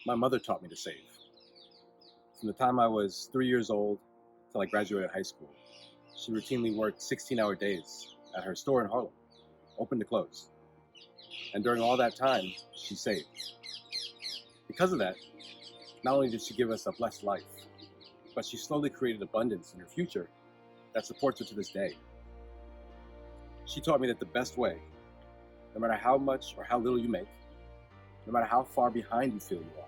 My mother taught me to save. From the time I was 3 years old till I graduated high school, she routinely worked 16-hour days at her store in Harlem, open to close. And during all that time, she saved. Because of that, not only did she give us a blessed life, but she slowly created abundance in her future that supports her to this day. She taught me that the best way, no matter how much or how little you make, no matter how far behind you feel you are,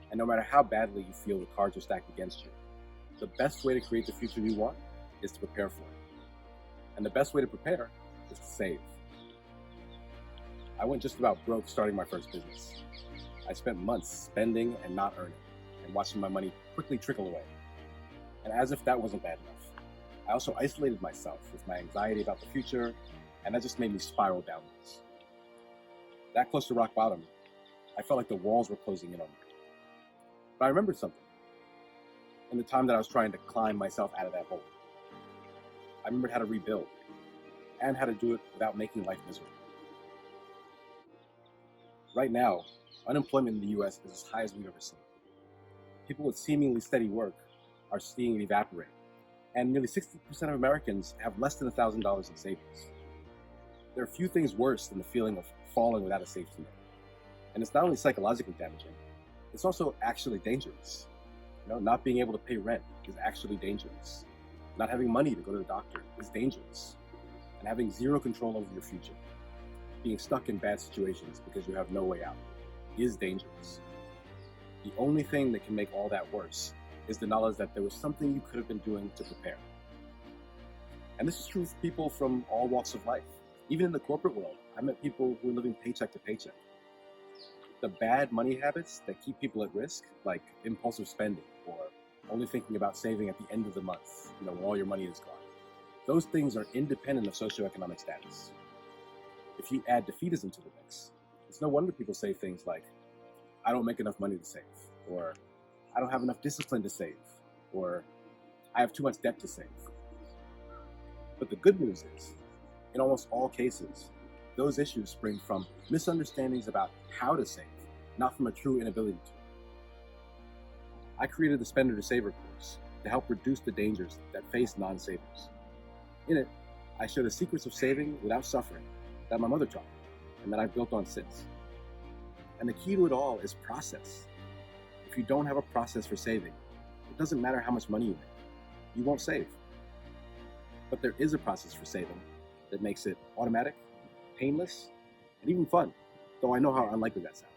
and no matter how badly you feel the cards are stacked against you, the best way to create the future you want is to prepare for it. And the best way to prepare is to save. I went just about broke starting my first business. I spent months spending and not earning, and watching my money quickly trickle away. And as if that wasn't bad enough, I also isolated myself with my anxiety about the future, and that just made me spiral downwards. That close to rock bottom, I felt like the walls were closing in on me. But I remembered something in the time that I was trying to climb myself out of that hole. I remembered how to rebuild and how to do it without making life miserable. Right now, unemployment in the US is as high as we've ever seen. People with seemingly steady work are seeing it evaporate, and nearly 60% of Americans have less than $1,000 in savings. There are few things worse than the feeling of falling without a safety net. And it's not only psychologically damaging, it's also actually dangerous. Not being able to pay rent is actually dangerous. Not having money to go to the doctor is dangerous. And having zero control over your future, being stuck in bad situations because you have no way out, is dangerous. The only thing that can make all that worse is the knowledge that there was something you could have been doing to prepare. And this is true for people from all walks of life. Even in the corporate world, I met people who are living paycheck to paycheck. The bad money habits that keep people at risk, like impulsive spending or only thinking about saving at the end of the month, when all your money is gone, those things are independent of socioeconomic status. If you add defeatism to the mix, it's no wonder people say things like, I don't make enough money to save, or I don't have enough discipline to save, or I have too much debt to save. But the good news is, in almost all cases, those issues spring from misunderstandings about how to save, not from a true inability to. I created the Spender to Saver course to help reduce the dangers that face non-savers. In it, I share the secrets of saving without suffering that my mother taught me, and that I've built on since. And the key to it all is process. If you don't have a process for saving, it doesn't matter how much money you make. You won't save. But there is a process for saving that makes it automatic, painless, and even fun, though I know how unlikely that sounds.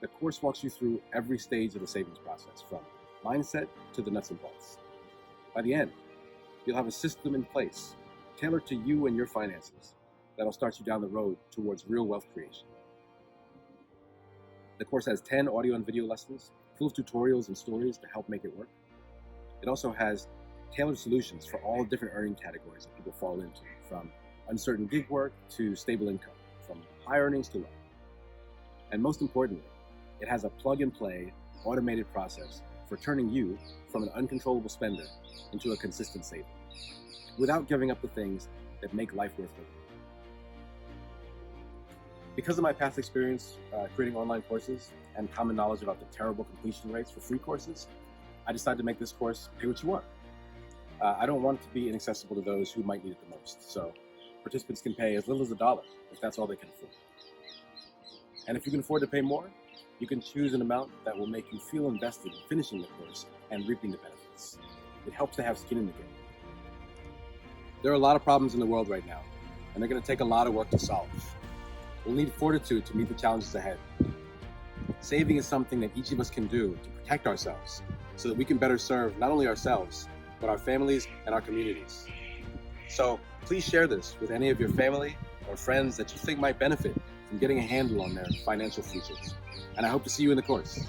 The course walks you through every stage of the savings process, from mindset to the nuts and bolts. By the end, you'll have a system in place, tailored to you and your finances, that'll start you down the road towards real wealth creation. The course has 10 audio and video lessons, full of tutorials and stories to help make it work. It also has tailored solutions for all different earning categories that people fall into, from uncertain gig work to stable income, from high earnings to low. And most importantly, it has a plug-and-play, automated process for turning you from an uncontrollable spender into a consistent saver, without giving up the things that make life worth living. Because of my past experience creating online courses and common knowledge about the terrible completion rates for free courses, I decided to make this course pay what you want. I don't want it to be inaccessible to those who might need it the most, so participants can pay as little as $1 if that's all they can afford. And if you can afford to pay more, you can choose an amount that will make you feel invested in finishing the course and reaping the benefits. It helps to have skin in the game. There are a lot of problems in the world right now, and they're going to take a lot of work to solve. We'll need fortitude to meet the challenges ahead. Saving is something that each of us can do to protect ourselves so that we can better serve not only ourselves, but our families and our communities. So please share this with any of your family or friends that you think might benefit from getting a handle on their financial futures. And I hope to see you in the course.